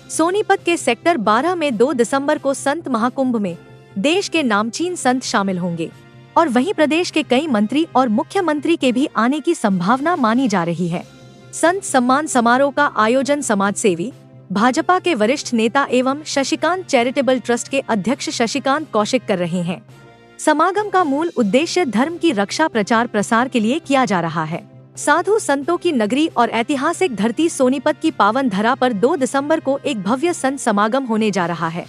सोनीपत के सेक्टर 12 में 2 दिसंबर को संत महाकुंभ में देश के नामचीन संत शामिल होंगे और वहीं प्रदेश के कई मंत्री और मुख्यमंत्री के भी आने की संभावना मानी जा रही है। संत सम्मान समारोह का आयोजन समाजसेवी भाजपा के वरिष्ठ नेता एवं शशिकांत चैरिटेबल ट्रस्ट के अध्यक्ष शशिकांत कौशिक कर रहे हैं। समागम का मूल उद्देश्य धर्म की रक्षा प्रचार प्रसार के लिए किया जा रहा है। साधु संतों की नगरी और ऐतिहासिक धरती सोनीपत की पावन धरा पर 2 दिसंबर को एक भव्य संत समागम होने जा रहा है।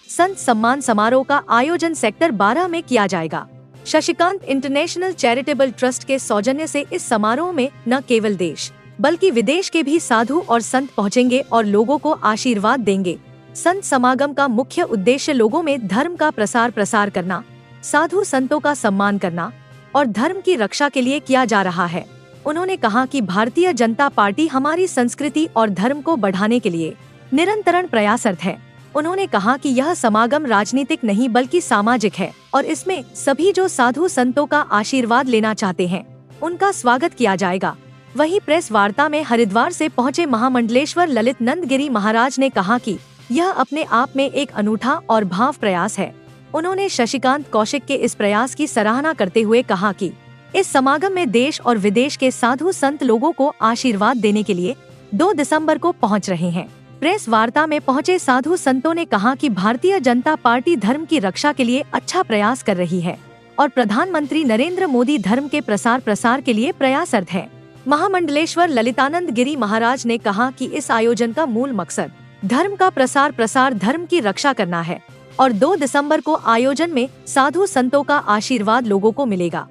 संत सम्मान समारोह का आयोजन सेक्टर 12 में किया जाएगा। शशिकांत इंटरनेशनल चैरिटेबल ट्रस्ट के सौजन्य से इस समारोह में न केवल देश बल्कि विदेश के भी साधु और संत पहुंचेंगे और लोगों को आशीर्वाद देंगे। संत समागम का मुख्य उद्देश्य लोगों में धर्म का प्रसार करना, साधु संतों का सम्मान करना और धर्म की रक्षा के लिए किया जा रहा है। उन्होंने कहा कि भारतीय जनता पार्टी हमारी संस्कृति और धर्म को बढ़ाने के लिए निरंतर प्रयासरत है। उन्होंने कहा कि यह समागम राजनीतिक नहीं बल्कि सामाजिक है और इसमें सभी जो साधु संतों का आशीर्वाद लेना चाहते हैं उनका स्वागत किया जाएगा। वहीं प्रेस वार्ता में हरिद्वार से पहुंचे महामंडलेश्वर ललित नंद गिरी महाराज ने कहा कि यह अपने आप में एक अनूठा और भाव प्रयास है। उन्होंने शशिकांत कौशिक के इस प्रयास की सराहना करते हुए कहा कि इस समागम में देश और विदेश के साधु संत लोगों को आशीर्वाद देने के लिए 2 दिसंबर को पहुंच रहे हैं। प्रेस वार्ता में पहुंचे साधु संतों ने कहा कि भारतीय जनता पार्टी धर्म की रक्षा के लिए अच्छा प्रयास कर रही है और प्रधानमंत्री नरेंद्र मोदी धर्म के प्रसार के लिए प्रयासरत है। महामंडलेश्वर ललितानंद गिरी महाराज ने कहा कि इस आयोजन का मूल मकसद धर्म का प्रसार धर्म की रक्षा करना है और 2 दिसंबर को आयोजन में साधु संतों का आशीर्वाद लोगों को मिलेगा।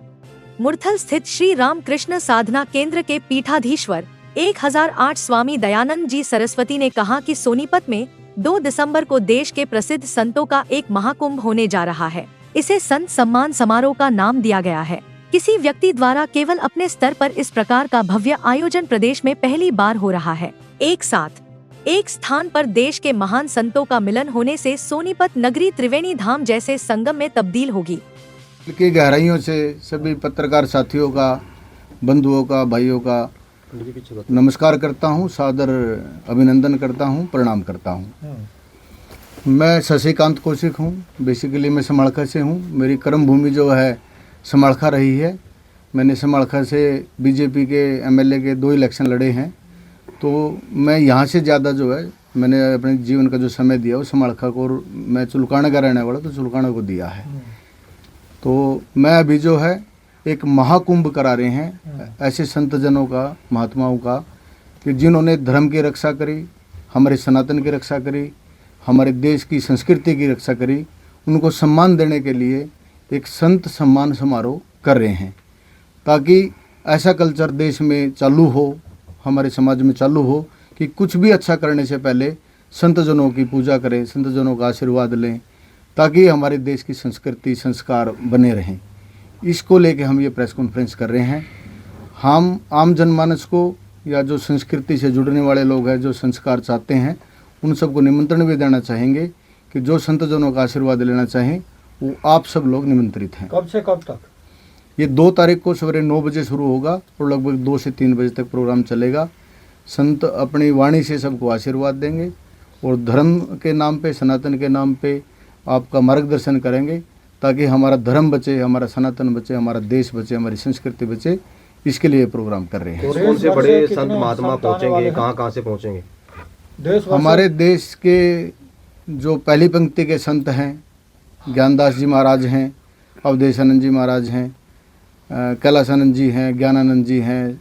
मुरथल स्थित श्री रामकृष्ण साधना केंद्र के पीठाधीश्वर 1008 स्वामी दयानंद जी सरस्वती ने कहा कि सोनीपत में 2 दिसंबर को देश के प्रसिद्ध संतों का एक महाकुंभ होने जा रहा है। इसे संत सम्मान समारोह का नाम दिया गया है। किसी व्यक्ति द्वारा केवल अपने स्तर पर इस प्रकार का भव्य आयोजन प्रदेश में पहली बार हो रहा है। एक साथ एक स्थान पर देश के महान संतों का मिलन होने से सोनीपत नगरी त्रिवेणी धाम जैसे संगम में तब्दील होगी। की गहराइयों से सभी पत्रकार साथियों का, बंधुओं का, भाइयों का नमस्कार करता हूं, सादर अभिनंदन करता हूं, प्रणाम करता हूं। मैं शशिकांत कौशिक हूं। बेसिकली मैं समालखा से हूं। मेरी कर्म भूमि जो है समालखा रही है। मैंने समालखा से बीजेपी के एमएलए के 2 इलेक्शन लड़े हैं, तो मैं यहाँ से ज़्यादा जो है मैंने अपने जीवन का जो समय दिया वो समालखा को, और मैं चुलकाना का रहने वाला तो चुलकाना को दिया है। तो मैं अभी जो है एक महाकुंभ करा रहे हैं ऐसे संत जनों का, महात्माओं का, कि जिन्होंने धर्म की रक्षा करी, हमारे सनातन की रक्षा करी, हमारे देश की संस्कृति की रक्षा करी। उनको सम्मान देने के लिए एक संत सम्मान समारोह कर रहे हैं, ताकि ऐसा कल्चर देश में चालू हो, हमारे समाज में चालू हो कि कुछ भी अच्छा करने से पहले संत जनों की पूजा करें, संत जनों का आशीर्वाद लें, ताकि हमारे देश की संस्कृति संस्कार बने रहें। इसको लेके हम ये प्रेस कॉन्फ्रेंस कर रहे हैं। हम आम जनमानस को या जो संस्कृति से जुड़ने वाले लोग हैं, जो संस्कार चाहते हैं, उन सबको निमंत्रण भी देना चाहेंगे कि जो संत जनों का आशीर्वाद लेना चाहें वो आप सब लोग निमंत्रित हैं। कब से कब तक? ये 2 तारीख को सवेरे 9 बजे शुरू होगा और लगभग 2 से 3 बजे तक प्रोग्राम चलेगा। संत अपनी वाणी से सबको आशीर्वाद देंगे और धर्म के नाम पे, सनातन के नाम पे आपका मार्गदर्शन करेंगे, ताकि हमारा धर्म बचे, हमारा सनातन बचे, हमारा देश बचे, हमारी संस्कृति बचे। इसके लिए प्रोग्राम कर रहे हैं। कौन से बड़े संत महात्मा पहुँचेंगे, कहाँ से पहुँचेंगे? हमारे देश के जो पहली पंक्ति के संत हैं, ज्ञानदास जी महाराज हैं, अवधेशानंद जी महाराज हैं, कैलासानंद जी हैं, ज्ञानानंद जी हैं,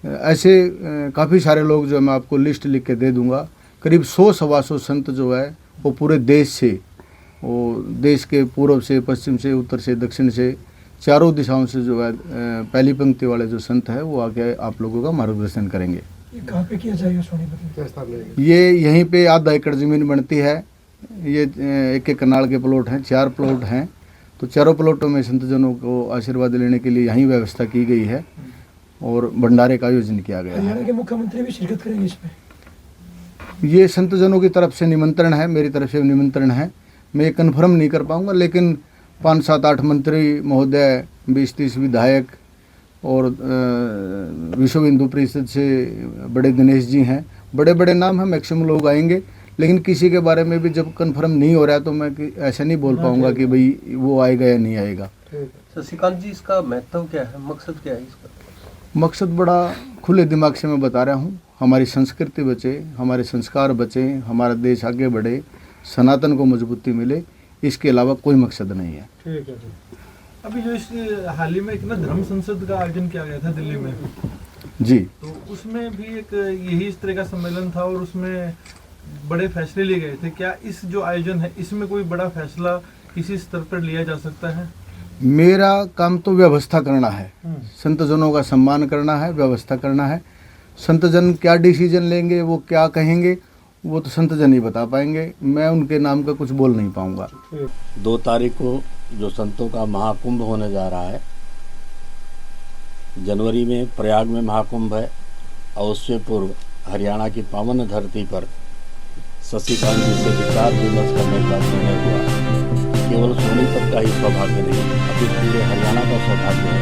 ऐसे काफ़ी सारे लोग जो मैं आपको लिस्ट लिख के दे दूंगा। करीब 100-125 संत जो है वो पूरे देश से, वो देश के पूर्व से, पश्चिम से, उत्तर से, दक्षिण से, चारों दिशाओं से जो है पहली पंक्ति वाले जो संत हैं वो आके आप लोगों का मार्गदर्शन करेंगे। कहाँ पे किया जाएगा सोनीपत? ये यहीं पे आधा एकड़ ज़मीन बनती है। ये 1 कनाल के प्लॉट हैं, 4 प्लॉट हैं, तो चारों प्लॉटों में संतजनों को आशीर्वाद लेने के लिए यहीं व्यवस्था की गई है और भंडारे का आयोजन किया गया है। हरियाणा के मुख्यमंत्री भी शिरकत करेंगे इसमें? ये संतजनों की तरफ से निमंत्रण है, मेरी तरफ से निमंत्रण है। मैं ये कन्फर्म नहीं कर पाऊंगा, लेकिन 5-7-8 मंत्री महोदय, 20-30 विधायक और विश्व हिंदू परिषद से बड़े दिनेश जी हैं, बड़े बड़े नाम हैं, मैक्सिमम लोग आएंगे। लेकिन किसी के बारे में भी जब कन्फर्म नहीं हो रहा है तो मैं ऐसा नहीं बोल पाऊंगा कि भाई वो आएगा या नहीं आएगा। शशिकांत जी, इसका महत्व क्या है, मकसद क्या है इसका? मकसद बड़ा खुले दिमाग से मैं बता रहा हूँ, हमारी संस्कृति बचे, हमारे संस्कार बचे, हमारा देश आगे बढ़े, सनातन को मजबूती मिले, इसके अलावा कोई मकसद नहीं है। ठीक है जी। अभी जो इस हाल ही में एक ना धर्म संसद का आयोजन किया गया था दिल्ली में जी, तो उसमें भी एक यही इस तरह का सम्मेलन था और उसमें बड़े फैसले लिए गए थे। क्या इस जो आयोजन है इसमें कोई बड़ा फैसला किसी स्तर पर लिया जा सकता है? मेरा काम तो व्यवस्था करना है, संतजनों का सम्मान करना है, व्यवस्था करना है। संतजन क्या डिसीजन लेंगे, वो क्या कहेंगे, वो तो संतजन ही बता पाएंगे, मैं उनके नाम का कुछ बोल नहीं पाऊंगा। 2 तारीख को जो संतों का महाकुंभ होने जा रहा है, जनवरी में प्रयाग में महाकुंभ है और उससे पूर्व हरियाणा की पावन धरती पर शशिकांत जी से विचार विमर्श करने का निर्णय हुआ। केवल सोनीपत का ही सौभाग्य नहीं, अभी पूरे हरियाणा का सौभाग्य है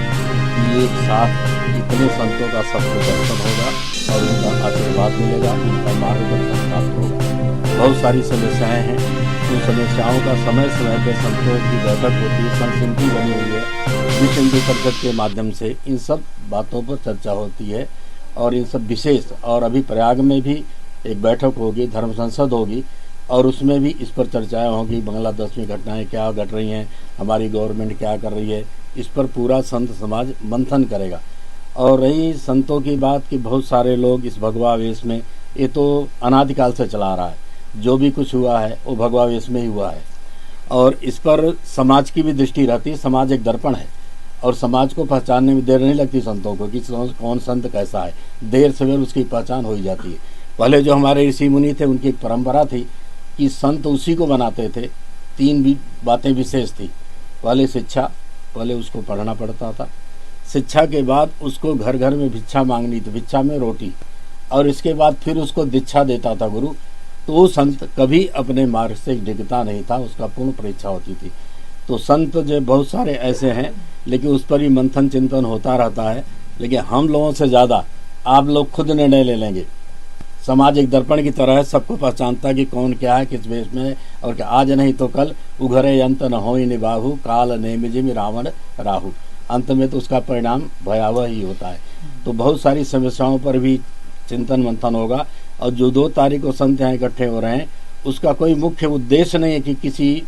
कि एक साथ इतने संतों का सबको दर्शन होगा और उनका आशीर्वाद मिलेगा, उनका मार्गदर्शन प्राप्त होगा। बहुत सारी समस्याएं हैं, उन समस्याओं का समय समय पर संतों की बैठक होती है, संत समिति बनी हुई है, विश्व हिंदू परिषद के माध्यम से इन सब बातों पर चर्चा होती है और इन सब विशेष। और अभी प्रयाग में भी एक बैठक होगी, धर्म संसद होगी और उसमें भी इस पर चर्चाएं होंगी। बांग्लादेश में घटनाएं क्या घट रही हैं, हमारी गवर्नमेंट क्या कर रही है, इस पर पूरा संत समाज मंथन करेगा। और रही संतों की बात कि बहुत सारे लोग इस भगवा वेश में, ये तो अनादिकाल से चला आ रहा है, जो भी कुछ हुआ है वो भगवा वेश में ही हुआ है और इस पर समाज की भी दृष्टि रहती है। समाज एक दर्पण है और समाज को पहचानने में देर नहीं लगती संतों को कि कौन संत कैसा है, देर सवेर उसकी पहचान हो ही जाती है। पहले जो हमारे ऋषि मुनि थे उनकी एक परंपरा थी कि संत उसी को बनाते थे। 3 भी बातें विशेष थी, पहले शिक्षा, पहले उसको पढ़ना पड़ता था, शिक्षा के बाद उसको घर घर में भिक्षा मांगनी थी, भिक्षा में रोटी, और इसके बाद फिर उसको दीक्षा देता था गुरु। तो वो संत कभी अपने मार्ग से डिगता नहीं था, उसका पूर्ण परीक्षा होती थी। तो संत जो बहुत सारे ऐसे हैं, लेकिन उस पर ही मंथन चिंतन होता रहता है। लेकिन हम लोगों से ज़्यादा आप लोग खुद निर्णय ले लेंगे। समाज एक दर्पण की तरह है, सबको पहचानता कि कौन क्या है, किस वेश में है, और क्या आज नहीं तो कल उघरे अंत न होई निबाहु, काल नेमिजिम रावण राहु। अंत में तो उसका परिणाम भयावह ही होता है। तो बहुत सारी समस्याओं पर भी चिंतन मंथन होगा। और जो 2 तारीख को संत यहाँ इकट्ठे हो रहे हैं, उसका कोई मुख्य उद्देश्य नहीं है कि किसी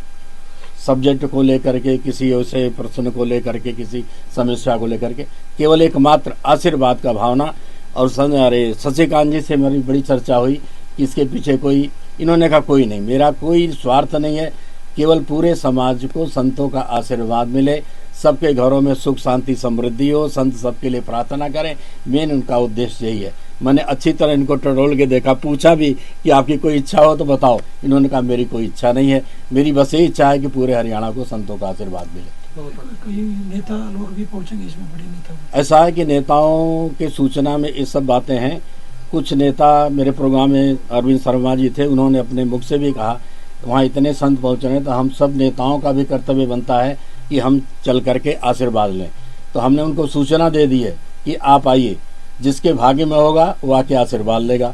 सब्जेक्ट को लेकर के, किसी ऐसे प्रश्न को लेकर के, किसी समस्या को लेकर के, केवल एकमात्र आशीर्वाद का भावना। और शशिकांत जी से मेरी बड़ी चर्चा हुई कि इसके पीछे कोई, इन्होंने कहा कोई नहीं, मेरा कोई स्वार्थ नहीं है, केवल पूरे समाज को संतों का आशीर्वाद मिले, सबके घरों में सुख शांति समृद्धि हो, संत सबके लिए प्रार्थना करें, मेन उनका उद्देश्य यही है। मैंने अच्छी तरह इनको टटोल के देखा, पूछा भी कि आपकी कोई इच्छा हो तो बताओ। इन्होंने कहा मेरी कोई इच्छा नहीं है, मेरी बस यही इच्छा है कि पूरे हरियाणा को संतों का आशीर्वाद मिले। कई नेता लोग भी पहुंचेंगे इसमें, बड़े नेता। ऐसा है कि नेताओं के सूचना में ये सब बातें हैं। कुछ नेता मेरे प्रोग्राम में अरविंद शर्मा जी थे, उन्होंने अपने मुख से भी कहा वहाँ इतने संत पहुँच रहे हैं, तो हम सब नेताओं का भी कर्तव्य बनता है कि हम चल करके आशीर्वाद लें। तो हमने उनको सूचना दे दी है कि आप आइए, जिसके भाग्य में होगा वो आके आशीर्वाद लेगा।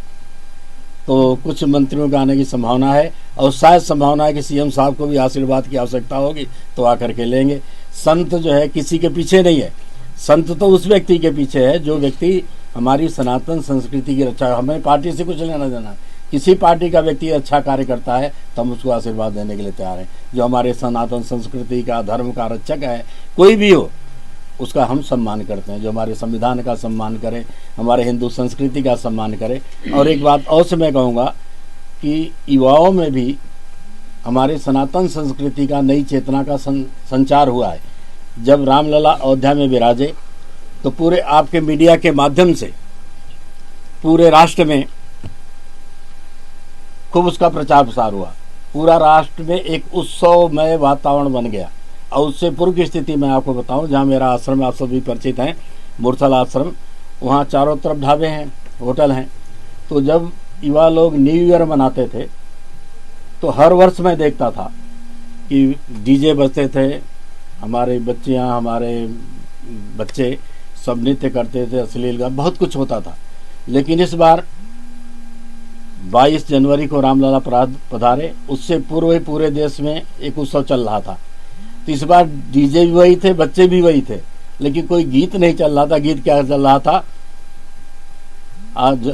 तो कुछ मंत्रियों के आने की संभावना है और शायद संभावना है कि सीएम साहब को भी आशीर्वाद की आवश्यकता होगी तो आकर के लेंगे। संत जो है किसी के पीछे नहीं है, संत तो उस व्यक्ति के पीछे है जो व्यक्ति हमारी सनातन संस्कृति की रक्षा। हमें पार्टी से कुछ लेना देना है, किसी पार्टी का व्यक्ति अच्छा कार्य करता है तो हम उसको आशीर्वाद देने के लिए तैयार हैं। जो हमारे सनातन संस्कृति का, धर्म का रक्षक है, कोई भी हो, उसका हम सम्मान करते हैं। जो हमारे संविधान का सम्मान करे, हमारे हिंदू संस्कृति का सम्मान करे। और एक बात और से मैं कहूँगा कि युवाओं में भी हमारे सनातन संस्कृति का, नई चेतना का संचार हुआ है। जब रामलला अयोध्या में विराजे तो पूरे आपके मीडिया के माध्यम से पूरे राष्ट्र में खूब उसका प्रचार प्रसार हुआ। पूरा राष्ट्र में एक उत्सवमय वातावरण बन गया। और उससे पूर्व की स्थिति मैं आपको बताऊं, जहाँ मेरा आश्रम आप सभी परिचित हैं, मूर्छल आश्रम, वहाँ चारों तरफ ढाबे हैं, होटल हैं। तो जब युवा लोग न्यू ईयर मनाते थे तो हर वर्ष मैं देखता था कि डीजे बजते थे, हमारे बच्चियाँ, हमारे बच्चे सब नृत्य करते थे, अश्लील का बहुत कुछ होता था। लेकिन इस बार 22 जनवरी को रामलला पधारे, उससे पूर्व ही पूरे देश में एक उत्सव चल रहा था। तो इस बार डीजे भी वही थे, बच्चे भी वही थे, लेकिन कोई गीत नहीं चल रहा था। गीत क्या चल रहा था? आज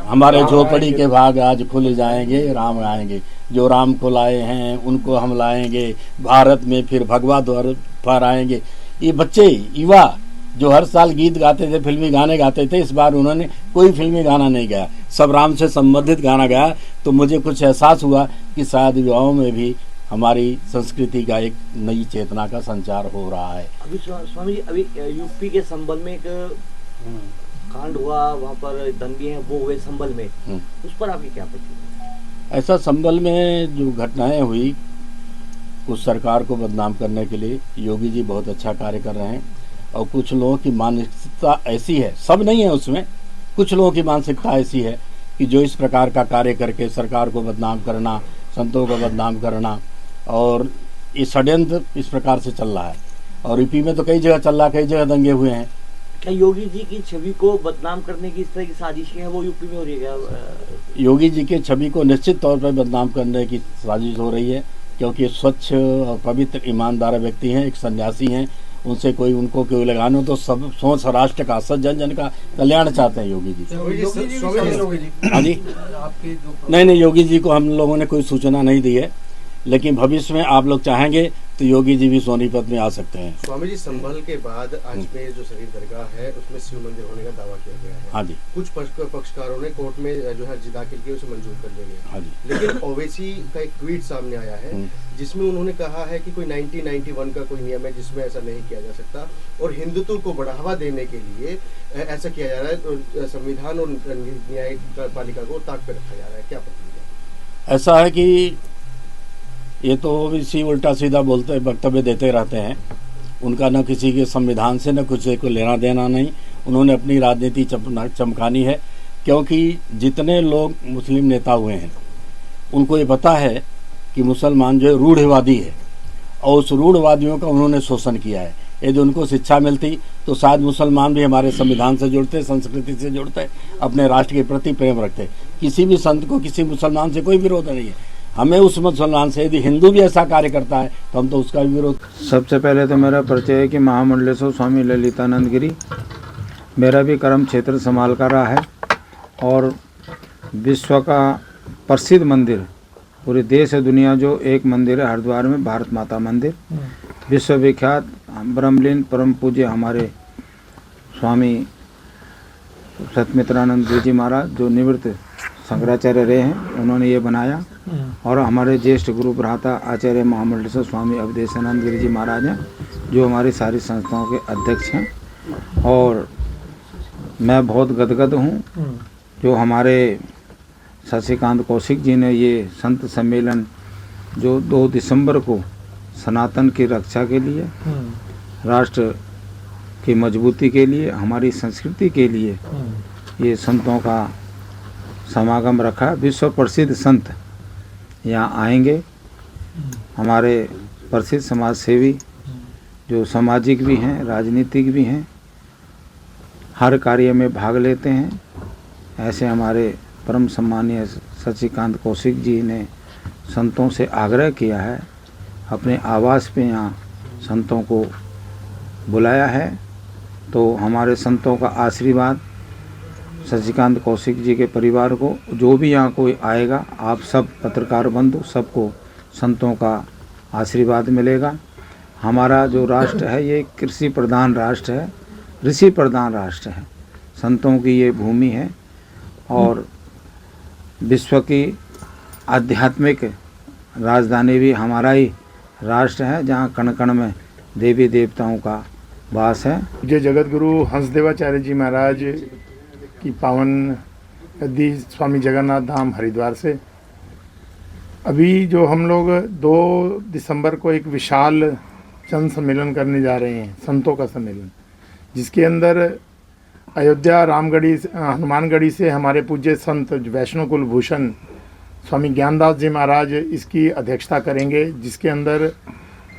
हमारे झोपड़ी के भाग आज खुल जाएंगे, राम आएंगे, जो राम को लाए हैं उनको हम लाएंगे, भारत में फिर भगवा द्वार पर आएंगे। ये बच्चे युवा जो हर साल गीत गाते थे, फिल्मी गाने गाते थे, इस बार उन्होंने कोई फिल्मी गाना नहीं गाया, सब राम से संबंधित गाना गाया। तो मुझे कुछ एहसास हुआ कि शायद युवाओं में भी हमारी संस्कृति का एक नई चेतना का संचार हो रहा है। अभी स्वामी जी, अभी यूपी के संबल में एक कांड हुआ, वहाँ पर दंगे हैं वो हुए संबल में, उस पर आपकी क्या प्रतिक्रिया? ऐसा संबल में जो घटनाएं हुई, उस सरकार को बदनाम करने के लिए योगी जी बहुत अच्छा कार्य कर रहे हैं। और कुछ लोगों की मानसिकता ऐसी है, सब नहीं है उसमें, कुछ लोगों की मानसिकता ऐसी है कि जो इस प्रकार का कार्य करके सरकार को बदनाम करना, संतों को बदनाम करना, और ये षड्यंत्र इस प्रकार से चल रहा है। और यूपी में तो कई जगह चल रहा है, कई जगह दंगे हुए हैं। क्या योगी जी की छवि को बदनाम करने की इस तरह की साजिशें हैं वो यूपी में हो रही है क्या? योगी जी के छवि को निश्चित तौर पर बदनाम करने की साजिश हो रही है, क्योंकि स्वच्छ और पवित्र ईमानदार व्यक्ति हैं, एक सन्यासी हैं, उनसे कोई उनको कोई लगाना हो तो सब सोच राष्ट्र का, सब जन जन का कल्याण चाहते हैं योगी जी। हाँ जी, नहीं, योगी जी को हम लोगों ने कोई सूचना नहीं दी है, लेकिन भविष्य में आप लोग चाहेंगे तो योगी जी भी सोनीपत में आ सकते हैं। स्वामी जी, संभल के बाद आज में जो शरीफ दरगाह है उसमें शिव मंदिर होने का दावा किया गया है। हाँ जी। कुछ पक्षकारों ने कोर्ट में जो है अर्जी दाखिल की, उसे मंजूर कर लिया गया। हाँ जी। लेकिन ओवैसी का एक ट्वीट सामने आया है जिसमें उन्होंने कहा है कि कोई 1991 का कोई नियम है जिसमें ऐसा नहीं किया जा सकता, और हिंदुत्व को बढ़ावा देने के लिए ऐसा किया जा रहा है, तो संविधान और न्यायिक पालिका को ताक पे रखा जा रहा है। क्या प्रतिक्रिया? ऐसा है कि ये तो इसी उल्टा सीधा बोलते वक्तव्य देते रहते हैं, उनका न किसी के संविधान से न कुछ को लेना देना नहीं। उन्होंने अपनी राजनीति चमकानी है, क्योंकि जितने लोग मुस्लिम नेता हुए हैं उनको ये पता है कि मुसलमान जो है रूढ़वादी है, और उस रूढ़वादियों का उन्होंने शोषण किया है। यदि उनको शिक्षा मिलती तो शायद मुसलमान भी हमारे संविधान से जुड़ते, संस्कृति से जुड़ते, अपने राष्ट्र के प्रति प्रेम रखते। किसी भी संत को किसी मुसलमान से कोई विरोध नहीं है, हमें उस मुसलमान से, यदि हिंदू भी ऐसा कार्य करता है तो हम तो उसका भी विरोध। सबसे पहले तो मेरा परिचय है कि महामंडलेश्वर स्वामी ललितानंद गिरी मेरा भी कर्म क्षेत्र संभाल कर रहा है, और विश्व का प्रसिद्ध मंदिर, पूरे देश और दुनिया जो एक मंदिर है हरिद्वार में, भारत माता मंदिर, विश्व विख्यात ब्रह्मलीन परम पूज्य हमारे स्वामी सतमित्रानंद जी महाराज जो निवृत्त शंकराचार्य रहे हैं, उन्होंने ये बनाया। और हमारे ज्येष्ठ गुरु भ्राता आचार्य महामंडलेश्वर स्वामी अवधेशानंद गिरी जी महाराज हैं, जो हमारी सारी संस्थाओं के अध्यक्ष हैं। और मैं बहुत गदगद हूँ जो हमारे शशिकांत कौशिक जी ने ये संत सम्मेलन जो 2 दिसंबर को सनातन की रक्षा के लिए, राष्ट्र की मजबूती के लिए, हमारी संस्कृति के लिए ये संतों का समागम रखा। विश्व प्रसिद्ध संत यहाँ आएंगे, हमारे प्रसिद्ध समाज सेवी जो सामाजिक भी हैं, राजनीतिक भी हैं, हर कार्य में भाग लेते हैं। ऐसे हमारे परम सम्मानीय शशिकांत कौशिक जी ने संतों से आग्रह किया है, अपने आवास पे यहाँ संतों को बुलाया है। तो हमारे संतों का आशीर्वाद शशिकांत कौशिक जी के परिवार को, जो भी यहाँ कोई आएगा, आप सब पत्रकार बंधु सबको संतों का आशीर्वाद मिलेगा। हमारा जो राष्ट्र है ये कृषि प्रधान राष्ट्र है, ऋषि प्रधान राष्ट्र है, संतों की ये भूमि है, और विश्व की आध्यात्मिक राजधानी भी हमारा ही राष्ट्र है, जहाँ कण कण में देवी देवताओं का वास है। जय जगत गुरु हंसदेवाचार्य जी महाराज की पावन नदी स्वामी जगन्नाथ धाम हरिद्वार से अभी जो हम लोग 2 दिसंबर को एक विशाल जन सम्मेलन करने जा रहे हैं, संतों का सम्मेलन, जिसके अंदर अयोध्या रामगढ़ी हनुमानगढ़ी से हमारे पूज्य संत वैष्णव कुलभूषण स्वामी ज्ञानदास जी महाराज इसकी अध्यक्षता करेंगे, जिसके अंदर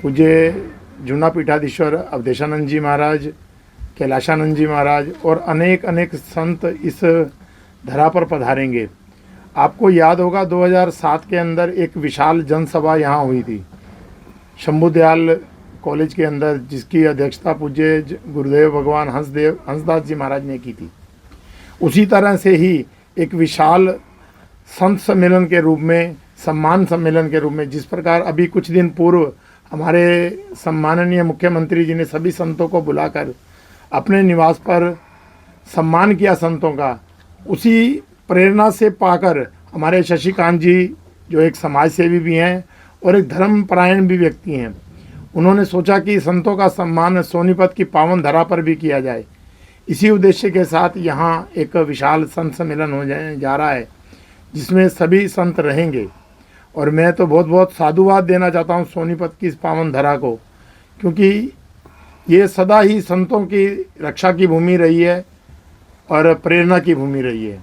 पूज्य जूना पीठाधीश्वर अवधेशानंद जी महाराज, कैलाशानंद जी महाराज और अनेक संत इस धरा पर पधारेंगे। आपको याद होगा 2007 के अंदर एक विशाल जनसभा यहाँ हुई थी शंभुदयाल कॉलेज के अंदर, जिसकी अध्यक्षता पूज्य गुरुदेव भगवान हंसदास जी महाराज ने की थी। उसी तरह से ही एक विशाल संत सम्मेलन के रूप में, सम्मान सम्मेलन के रूप में, जिस प्रकार अभी कुछ दिन पूर्व हमारे सम्माननीय मुख्यमंत्री जी ने सभी संतों को बुलाकर अपने निवास पर सम्मान किया संतों का, उसी प्रेरणा से पाकर हमारे शशिकांत जी जो एक समाज सेवी भी हैं और एक धर्मपरायण भी व्यक्ति हैं, उन्होंने सोचा कि संतों का सम्मान सोनीपत की पावन धरा पर भी किया जाए। इसी उद्देश्य के साथ यहाँ एक विशाल संत सम्मेलन हो जा रहा है जिसमें सभी संत रहेंगे। और मैं तो बहुत बहुत साधुवाद देना चाहता हूँ सोनीपत की इस पावन धरा को, क्योंकि ये सदा ही संतों की रक्षा की भूमि रही है और प्रेरणा की भूमि रही है।